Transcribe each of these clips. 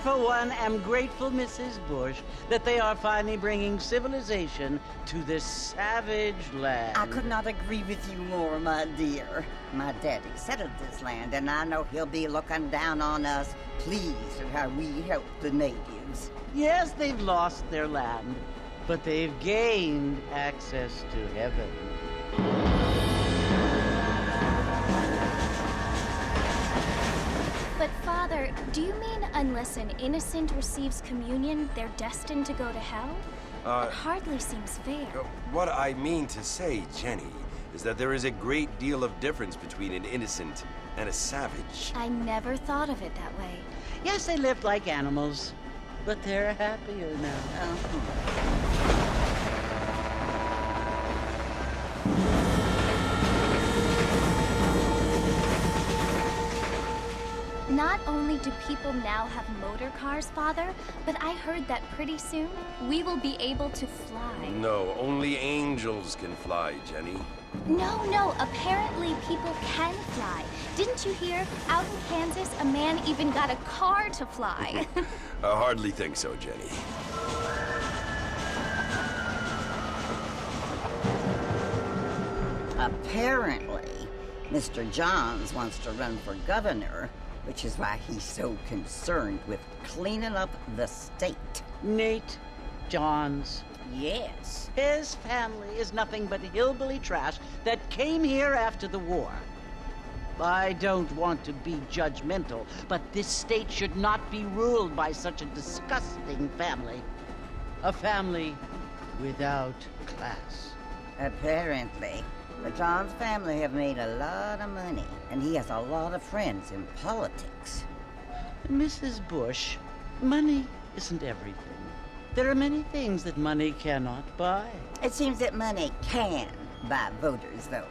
For one, am grateful, Mrs. Bush, that they are finally bringing civilization to this savage land. I could not agree with you more, my dear. My daddy settled this land, and I know he'll be looking down on us, pleased at how we help the natives. Yes, they've lost their land, but they've gained access to heaven. But, Father, do you mean unless an innocent receives communion, they're destined to go to hell? That hardly seems fair. What I mean to say, Jenny, is that there is a great deal of difference between an innocent and a savage. I never thought of it that way. Yes, they lived like animals, but they're happier now. Not only do people now have motor cars, Father, but I heard that pretty soon we will be able to fly. No, only angels can fly, Jenny. No, apparently people can fly. Didn't you hear? Out in Kansas, a man even got a car to fly. I hardly think so, Jenny. Apparently, Mr. Johns wants to run for governor, which is why he's so concerned with cleaning up the state. Nate Johns. Yes. His family is nothing but hillbilly trash that came here after the war. I don't want to be judgmental, but this state should not be ruled by such a disgusting family. A family without class. Apparently. The Johns family have made a lot of money, and he has a lot of friends in politics. Mrs. Bush, money isn't everything. There are many things that money cannot buy. It seems that money can buy voters, though.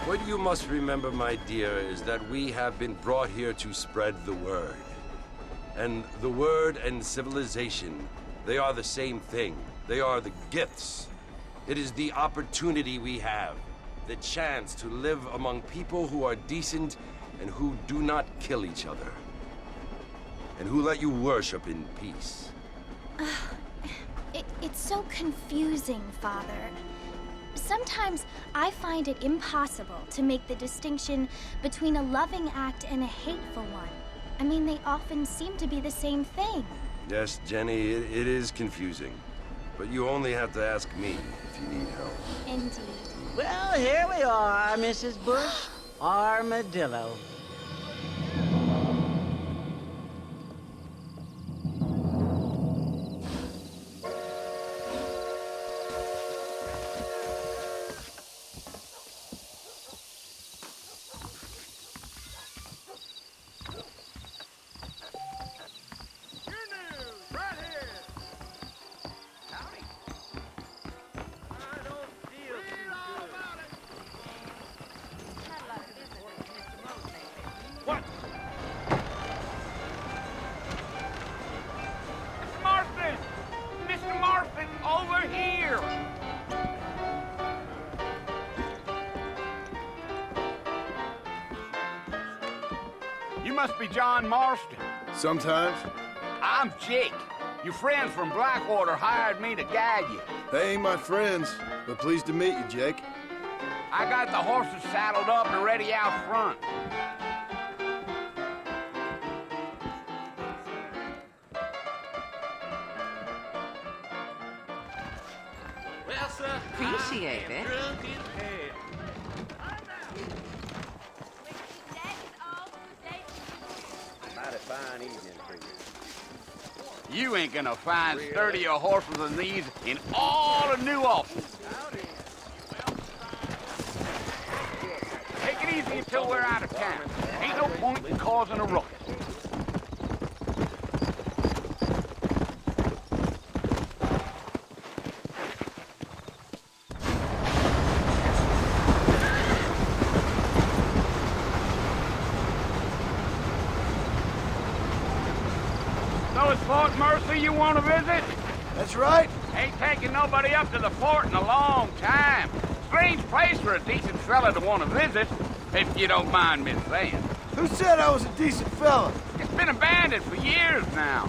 What you must remember, my dear, is that we have been brought here to spread the word. And the word and civilization, they are the same thing. They are the gifts. It is the opportunity we have, the chance to live among people who are decent and who do not kill each other, and who let you worship in peace. It's so confusing, Father. Sometimes I find it impossible to make the distinction between a loving act and a hateful one. I mean, they often seem to be the same thing. Yes, Jenny, it is confusing. But you only have to ask me if you need help. Indeed. Well, here we are, Mrs. Bush. Armadillo. You must be John Marston. Sometimes. I'm Jake. Your friends from Blackwater hired me to guide you. They ain't my friends, but pleased to meet you, Jake. I got the horses saddled up and ready out front. Well, sir, Appreciate it. drunk in hell. Mighty fine evening for you. You ain't gonna find sturdier horses than these in all of New Orleans. Take it easy until we're out of town. Ain't no point in causing a ruckus. So it's Fort Mercy you want to visit? That's right. Ain't taking nobody up to the fort in a long time. Strange place for a decent fella to want to visit, if you don't mind me saying. Who said I was a decent fella? It's been abandoned for years now.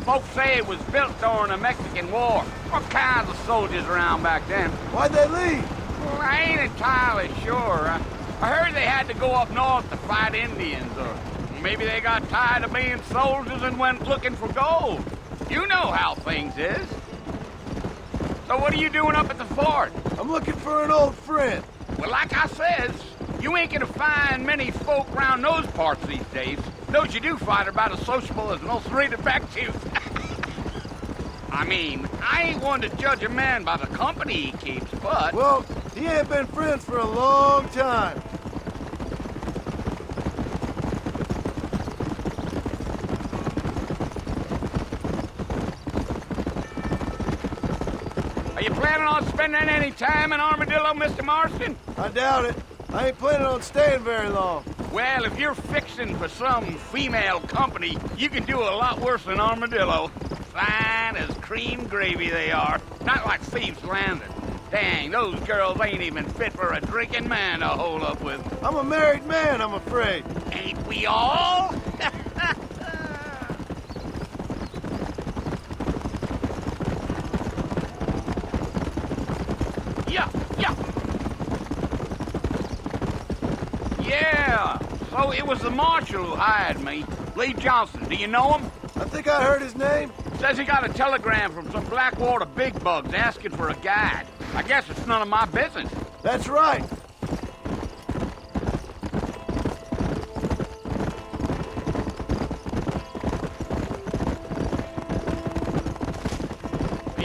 Folks say it was built during the Mexican War. What kinds of soldiers around back then? Why'd they leave? Well, I ain't entirely sure. I heard they had to go up north to fight Indians, or maybe they got tired of being soldiers and went looking for gold. You know how things is. So what are you doing up at the fort? I'm looking for an old friend. Well, like I says, you ain't gonna find many folk around those parts these days. Those you do find are about as sociable as most rated back tooth. I mean, I ain't one to judge a man by the company he keeps, but... Well, he ain't been friends for a long time. Are you planning on spending any time in Armadillo, Mr. Marston? I doubt it. I ain't planning on staying very long. Well, if you're fixing for some female company, you can do a lot worse than Armadillo. Fine as cream gravy they are. Not like Thieves' Landing. Dang, those girls ain't even fit for a drinking man to hole up with. I'm a married man, I'm afraid. Ain't we all? Yeah. Yeah, so it was the marshal who hired me. Lee Johnson, do you know him? I think I heard his name. Says he got a telegram from some Blackwater big bugs asking for a guide. I guess it's none of my business. That's right.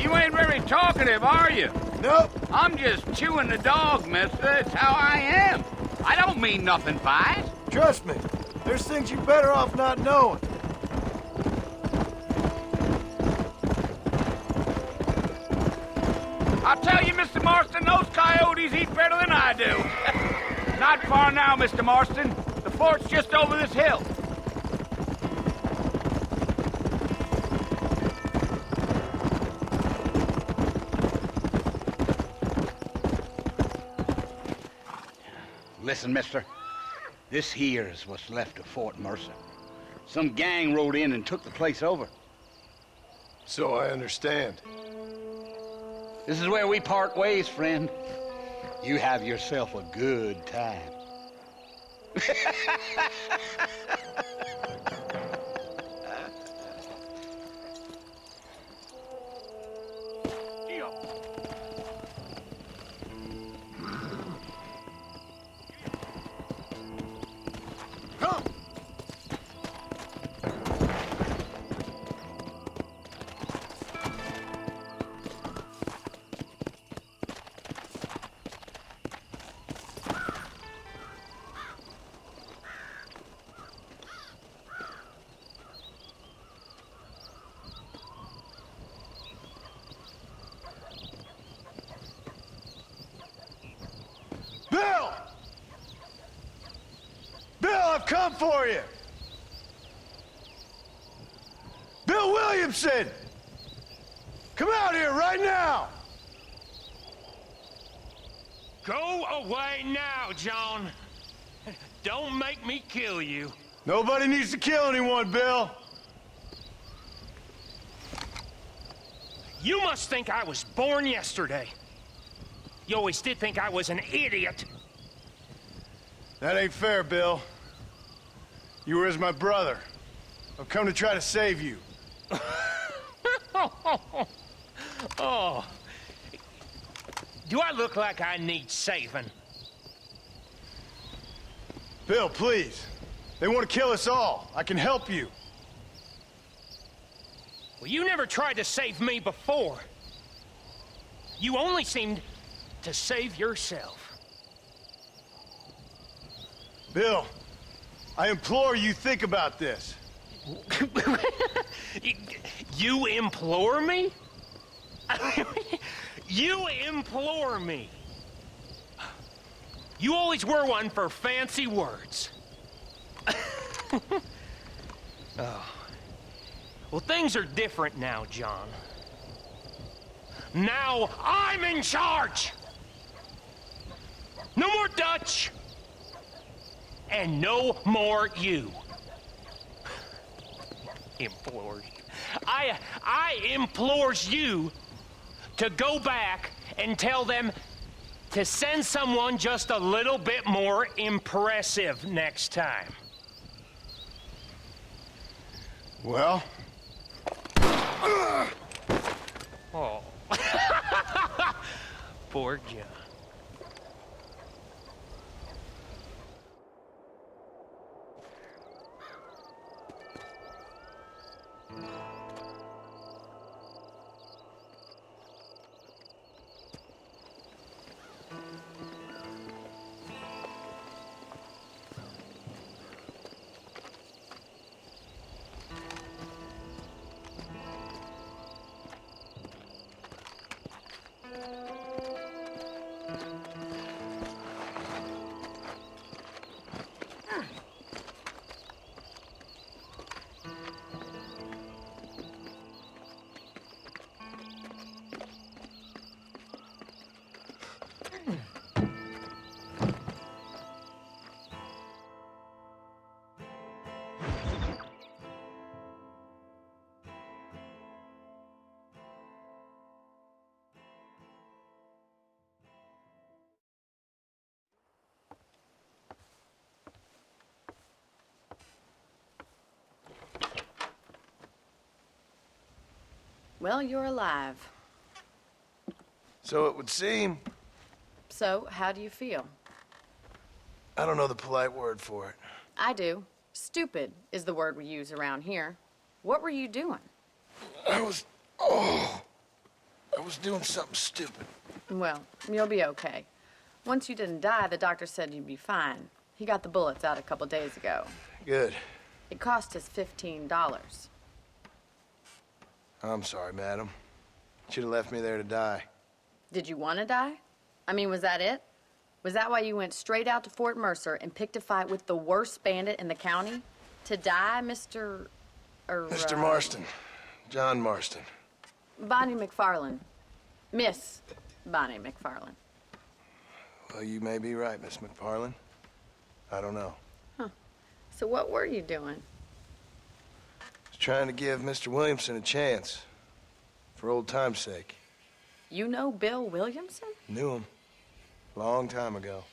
You ain't very talkative, are you? Nope. I'm just chewing the dog, mister. It's how I am. I don't mean nothing by it. Trust me. There's things you're better off not knowing. I'll tell you, Mr. Marston, those coyotes eat better than I do. Not far now, Mr. Marston. The fort's just over this hill. Listen, mister. This here is what's left of Fort Mercer. Some gang rode in and took the place over. So I understand. This is where we part ways, friend. You have yourself a good time. Come! Bill! Bill, I've come for you! Bill Williamson! Come out here right now! Go away now, John. Don't make me kill you. Nobody needs to kill anyone, Bill. You must think I was born yesterday. You always did think I was an idiot. That ain't fair, Bill. You were as my brother. I've come to try to save you. Oh. Do I look like I need saving? Bill, please. They want to kill us all. I can help you. Well, you never tried to save me before. You only seemed to save yourself. Bill, I implore you think about this. You implore me? You implore me. You always were one for fancy words. Oh. Well, things are different now, John. Now I'm in charge! No more Dutch! And no more you. Implores. I implores you to go back and tell them to send someone just a little bit more impressive next time. Well? Oh. Poor John. Well, you're alive. So it would seem. So, how do you feel? I don't know the polite word for it. I do. Stupid is the word we use around here. What were you doing? I was doing something stupid. Well, you'll be okay. Once you didn't die, the doctor said you'd be fine. He got the bullets out a couple days ago. Good. It cost us $15. I'm sorry, madam. Should have left me there to die. Did you want to die? I mean, was that it? Was that why you went straight out to Fort Mercer and picked a fight with the worst bandit in the county? To die, Mr. Mr. Marston. John Marston. Bonnie McFarland. Miss Bonnie McFarland. Well, you may be right, Miss McFarland. I don't know. Huh. So what were you doing? I was trying to give Mr. Williamson a chance. For old time's sake. You know Bill Williamson? Knew him. Long time ago.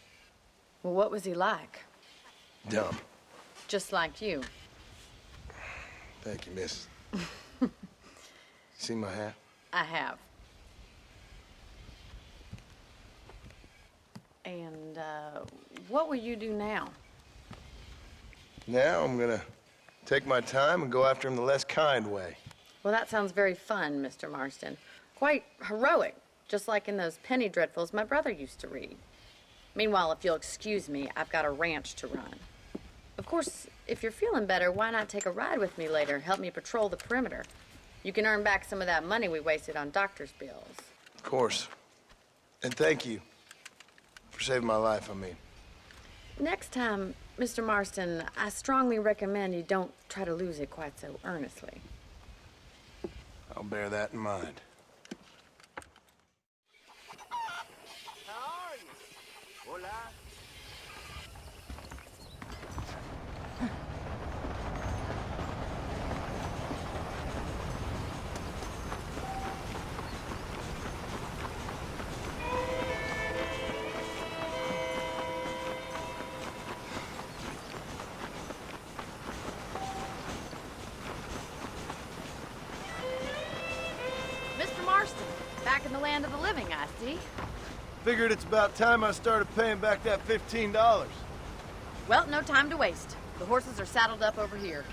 Well, what was he like? Dumb. Just like you. Thank you, miss. See my hat? I have. And, what will you do now? Now I'm gonna take my time and go after him the less kind way. Well, that sounds very fun, Mr. Marston. Quite heroic, just like in those penny dreadfuls my brother used to read. Meanwhile, if you'll excuse me, I've got a ranch to run. Of course, if you're feeling better, why not take a ride with me later? Help me patrol the perimeter. You can earn back some of that money we wasted on doctor's bills. Of course. And thank you for saving my life, I mean. Next time, Mr. Marston, I strongly recommend you don't try to lose it quite so earnestly. I'll bear that in mind. How are you? Hola. in the land of the living, I see. Figured it's about time I started paying back that $15. Well, no time to waste. The horses are saddled up over here.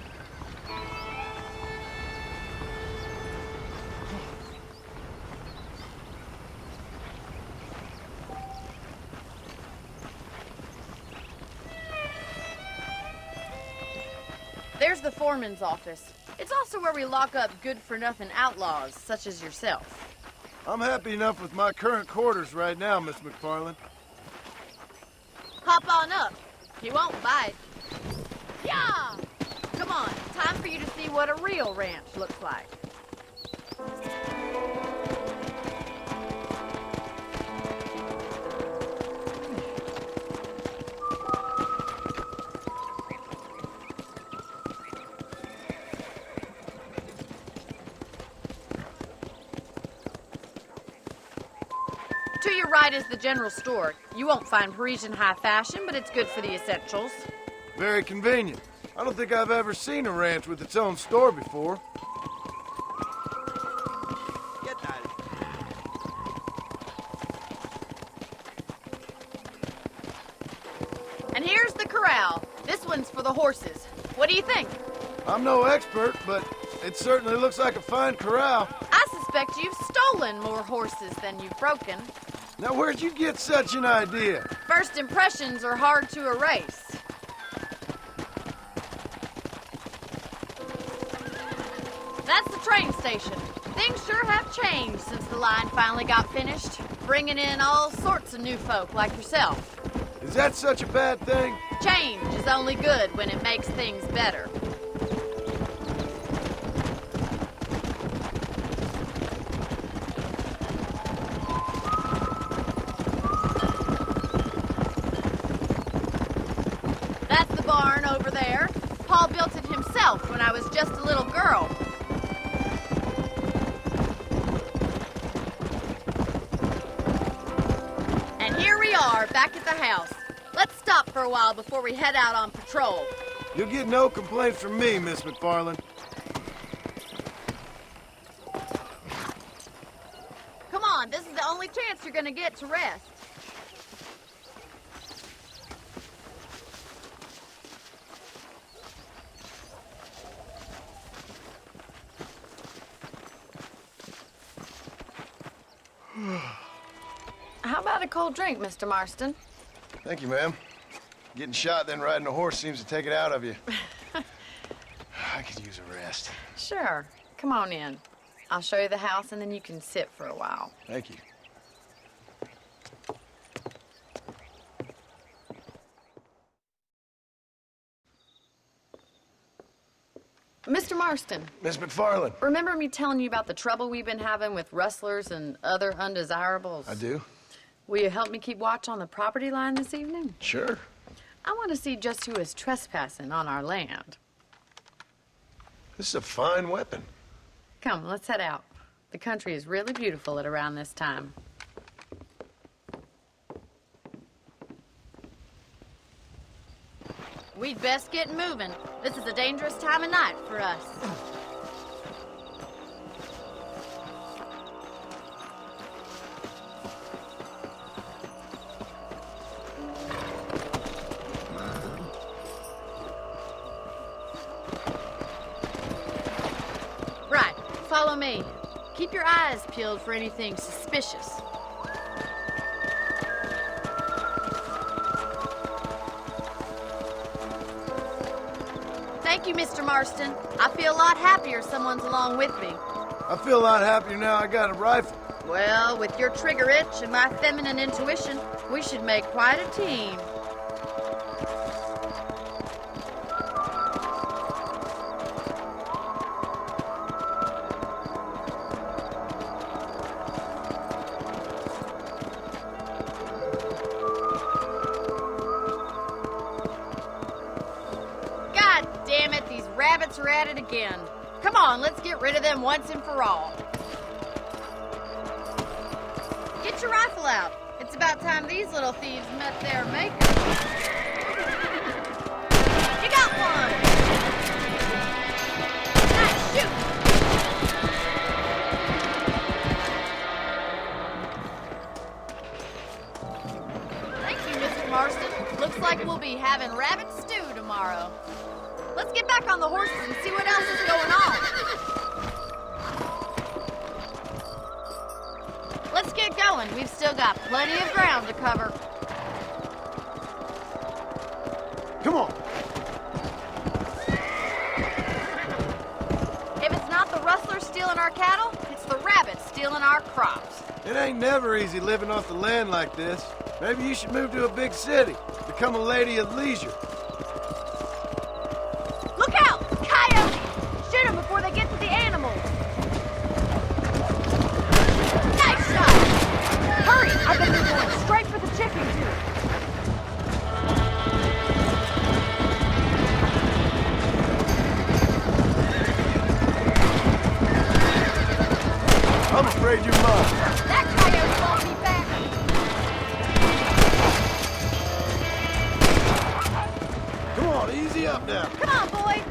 There's the foreman's office. It's also where we lock up good-for-nothing outlaws, such as yourself. I'm happy enough with my current quarters right now, Miss McFarland. Hop on up. He won't bite. Yeah! Come on, time for you to see what a real ranch looks like. To your right is the general store. You won't find Parisian high fashion, but it's good for the essentials. Very convenient. I don't think I've ever seen a ranch with its own store before. Get that. And here's the corral. This one's for the horses. What do you think? I'm no expert, but it certainly looks like a fine corral. I suspect you've stolen more horses than you've broken. Now, where'd you get such an idea? First impressions are hard to erase. That's the train station. Things sure have changed since the line finally got finished, bringing in all sorts of new folk like yourself. Is that such a bad thing? Change is only good when it makes things better. That's the barn over there. Paul built it himself when I was just a little girl. And here we are, back at the house. Let's stop for a while before we head out on patrol. You'll get no complaints from me, Miss McFarland. Come on, this is the only chance you're gonna get to rest. How about a cold drink, Mr. Marston? Thank you, ma'am. Getting shot, then riding a horse seems to take it out of you. I could use a rest. Sure. Come on in. I'll show you the house, and then you can sit for a while. Thank you. Mr. Marston, Miss McFarland. remember me telling you about the trouble we've been having with rustlers and other undesirables? I do? Will you help me keep watch on the property line this evening? Sure. I want to see just who is trespassing on our land. This is a fine weapon. Come, let's head out. The country is really beautiful at around this time. We'd best get moving. This is a dangerous time of night for us. Right, follow me. Keep your eyes peeled for anything suspicious. Thank you, Mr. Marston. I feel a lot happier someone's along with me. I feel a lot happier now I got a rifle. Well, with your trigger itch and my feminine intuition, we should make quite a team. God damn it, these rabbits are at it again. Come on, let's get rid of them once and for all. Get your rifle out. It's about time these little thieves met their maker. You got one! Nice shoot! Mr. Marston. Looks like we'll be having rabbit stew tomorrow. Let's get back on the horses and see what else is going on. Let's get going. We've still got plenty of ground to cover. Come on. If it's not the rustlers stealing our cattle, it's the rabbits stealing our crops. It ain't never easy living off the land like this. Maybe you should move to a big city. Become a lady of leisure. Look out! Coyotes! Shoot them before they get to the animals. Nice shot! Hurry! I bet they're going straight for the chickens here. I'm afraid you're mine. That coyote won't be back. Come on, easy up now. Come on, boy.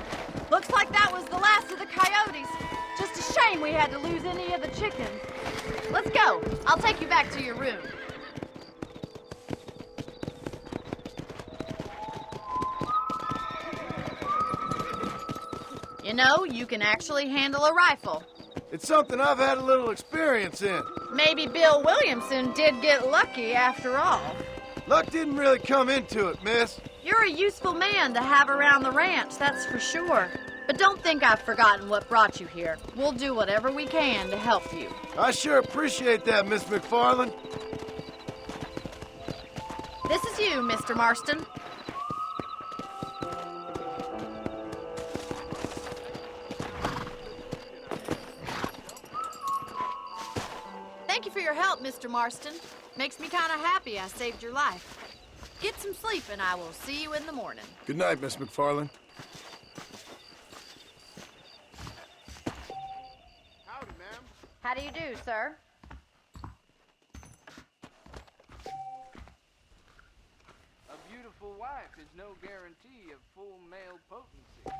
Looks like that was the last of the coyotes. Just a shame we had to lose any of the chickens. Let's go. I'll take you back to your room. You know, you can actually handle a rifle. It's something I've had a little experience in. Maybe Bill Williamson did get lucky after all. Luck didn't really come into it, miss. You're a useful man to have around the ranch, that's for sure. But don't think I've forgotten what brought you here. We'll do whatever we can to help you. I sure appreciate that, Miss McFarland. This is you, Mr. Marston. Thank you for your help, Mr. Marston. Makes me kind of happy I saved your life. Get some sleep and I will see you in the morning. Good night, Miss McFarland. Howdy, ma'am. How do you do, sir? A beautiful wife is no guarantee of full male potency.